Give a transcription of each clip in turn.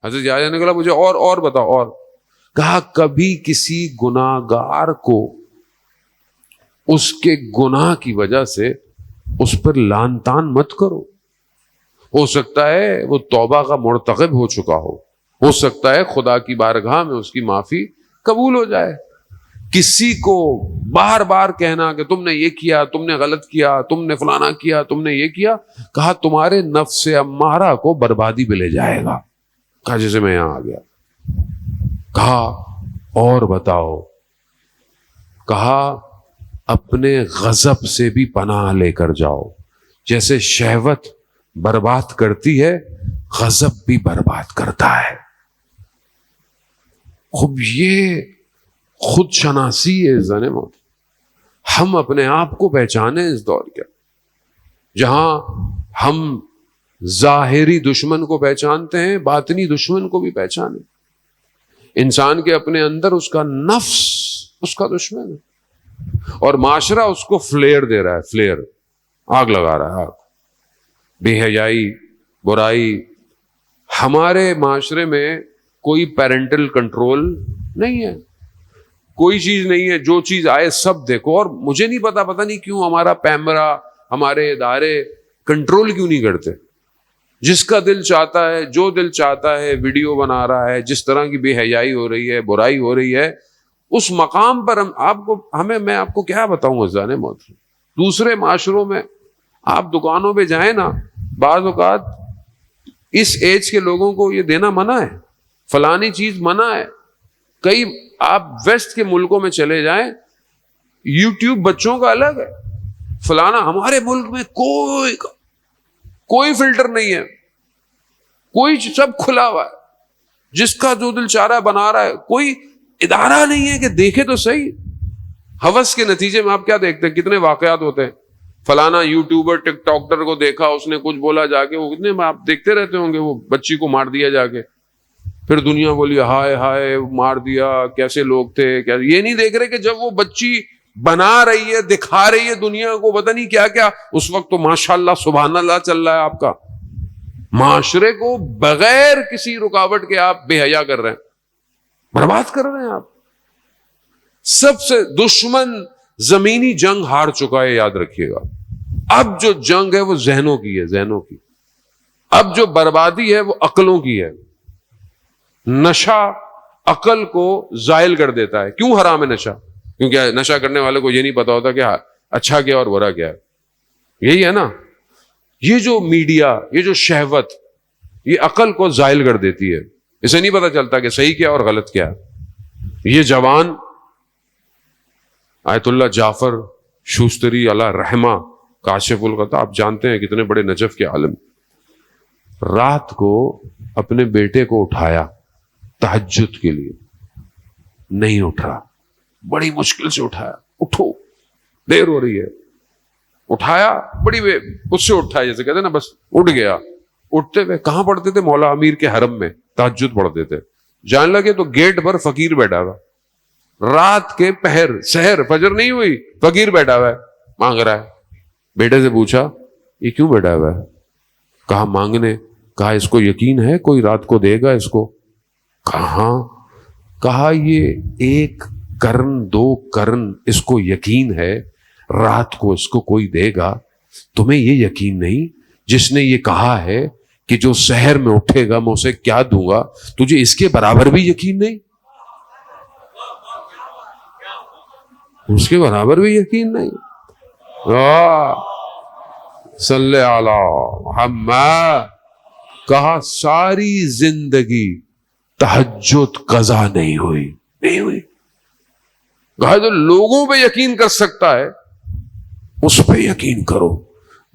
حضرت یحییٰ نے کہا مجھے اور بتاؤ اور. کہا کبھی کسی گناہگار کو اس کے گناہ کی وجہ سے اس پر لان تان مت کرو. ہو سکتا ہے وہ توبہ کا مرتکب ہو چکا ہو سکتا ہے خدا کی بارگاہ میں اس کی معافی قبول ہو جائے. کسی کو بار بار کہنا کہ تم نے یہ کیا، تم نے غلط کیا، تم نے فلانا کیا، تم نے یہ کیا، کہا تمہارے نفس امارہ کو بربادی میں لے جائے گا. کہا جیسے میں یہاں آ گیا. کہا اور بتاؤ. کہا اپنے غضب سے بھی پناہ لے کر جاؤ. جیسے شہوت برباد کرتی ہے، غضب بھی برباد کرتا ہے. خوب یہ خود شناسی ہے زن موت. ہم اپنے آپ کو پہچانے اس دور کے، جہاں ہم ظاہری دشمن کو پہچانتے ہیں، باطنی دشمن کو بھی پہچانے. انسان کے اپنے اندر اس کا نفس اس کا دشمن ہے، اور معاشرہ اس کو فلیئر دے رہا ہے، فلیئر، آگ لگا رہا ہے، آگ. بے حیائی، برائی. ہمارے معاشرے میں کوئی پیرنٹل کنٹرول نہیں ہے، کوئی چیز نہیں ہے، جو چیز آئے سب دیکھو. اور مجھے نہیں پتا نہیں کیوں ہمارا پیمرا، ہمارے ادارے کنٹرول کیوں نہیں کرتے. جس کا دل چاہتا ہے، جو دل چاہتا ہے ویڈیو بنا رہا ہے. جس طرح کی بے حیائی ہو رہی ہے، برائی ہو رہی ہے، اس مقام پر میں آپ کو کیا بتاؤں عزیزان محترم. دوسرے معاشروں میں آپ دکانوں پہ جائیں نا، بعض اوقات اس ایج کے لوگوں کو یہ دینا منع ہے، فلانی چیز منع ہے. کئی آپ ویسٹ کے ملکوں میں چلے جائیں، یوٹیوب بچوں کا الگ ہے، فلانا. ہمارے ملک میں کوئی فلٹر نہیں ہے، کوئی سب کھلا ہوا ہے، جس کا جو دل چاہ رہا ہے بنا رہا ہے. کوئی ادارہ نہیں ہے کہ دیکھے تو صحیح. ہوس کے نتیجے میں آپ کیا دیکھتے ہیں، کتنے واقعات ہوتے ہیں. فلانا یوٹیوبر ٹک ٹاکر کو دیکھا، اس نے کچھ بولا جا کے، وہ کتنے آپ دیکھتے رہتے ہوں گے، وہ بچی کو مار دیا جا کے. پھر دنیا بولی ہائے ہائے مار دیا، کیسے لوگ تھے. یہ نہیں دیکھ رہے کہ جب وہ بچی بنا رہی ہے، دکھا رہی ہے دنیا کو پتہ نہیں کیا کیا، اس وقت تو ماشاءاللہ سبحان اللہ چل رہا ہے آپ کا. معاشرے کو بغیر کسی رکاوٹ کے آپ بے حیا کر رہے ہیں، برباد کر رہے ہیں آپ. سب سے دشمن زمینی جنگ ہار چکا ہے، یاد رکھیے گا. اب جو جنگ ہے وہ ذہنوں کی ہے، ذہنوں کی. اب جو بربادی ہے وہ عقلوں کی ہے. نشہ عقل کو زائل کر دیتا ہے. کیوں حرام ہے نشہ؟ کیونکہ نشہ کرنے والے کو یہ نہیں پتا ہوتا کہ اچھا کیا اور برا کیا ہے. یہی ہے نا. یہ جو میڈیا، یہ جو شہوت، یہ عقل کو زائل کر دیتی ہے. اسے نہیں پتا چلتا کہ صحیح کیا اور غلط کیا. یہ جوان آیت اللہ جعفر شوستری علیہ رحمہ کاشف الغطا، آپ جانتے ہیں کتنے بڑے نجف کے عالم. رات کو اپنے بیٹے کو اٹھایا تہجد کے لیے، نہیں اٹھا، بڑی مشکل سے اٹھایا. اٹھو، دیر ہو رہی ہے. اٹھایا، بڑی اس سے اٹھایا جیسے کہتے ہیں نا، بس اٹھ گیا. اٹھتے ہوئے کہاں پڑھتے تھے؟ مولا امیر کے حرم میں تہجد پڑھتے تھے. جان لگے تو گیٹ پر فقیر بیٹھا ہوا، رات کے پہر، سحر، فجر نہیں ہوئی، فقیر بیٹھا ہوا ہے، مانگ رہا ہے. بیٹے سے پوچھا یہ کیوں بیٹھا ہوا ہے؟ کہا مانگنے. کہا اس کو یقین ہے کوئی رات کو دے گا اس کو؟ کہاں. کہا یہ 1 کرن 2 کرن اس کو یقین ہے رات کو اس کو کوئی دے گا. تمہیں یہ یقین نہیں؟ جس نے یہ کہا ہے کہ جو سحر میں اٹھے گا میں اسے کیا دوں گا، تجھے اس کے برابر بھی یقین نہیں؟ اس کے برابر بھی یقین نہیں. صلی علی محمد. کہا ساری زندگی تہجد قضا نہیں ہوئی. کہا جو لوگوں پہ یقین کر سکتا ہے اس پہ یقین کرو.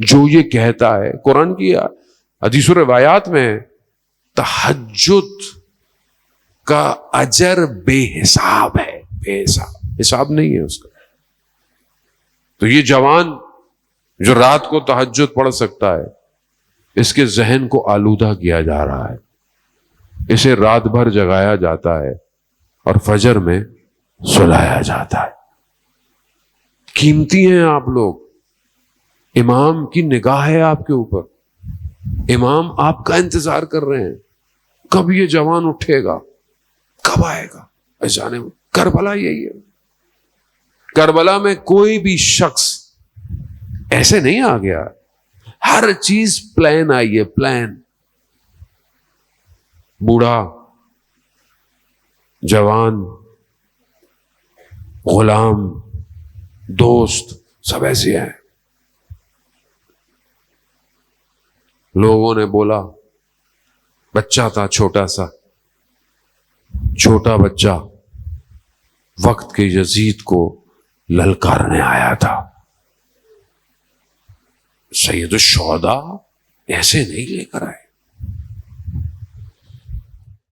جو یہ کہتا ہے قرآن کی حدیث و روایات میں، تہجد کا اجر بے حساب ہے، بے حساب نہیں ہے اس کا. تو یہ جوان جو رات کو تہجد پڑھ سکتا ہے، اس کے ذہن کو آلودہ کیا جا رہا ہے، اسے رات بھر جگایا جاتا ہے اور فجر میں سلایا جاتا ہے. قیمتی ہیں آپ لوگ. امام کی نگاہ ہے آپ کے اوپر، امام آپ کا انتظار کر رہے ہیں. کب یہ جوان اٹھے گا، کب آئے گا؟ جانے میں کربلا یہی ہے. کربلا میں کوئی بھی شخص ایسے نہیں آ گیا، ہر چیز پلان آئی ہے، پلان. بوڑھا، جوان، غلام، دوست، سب ایسے ہیں. لوگوں نے بولا، بچہ تھا چھوٹا سا، چھوٹا بچہ وقت کے یزید کو للکارنے آیا تھا. سید الشہداء ایسے نہیں لے کر آئے.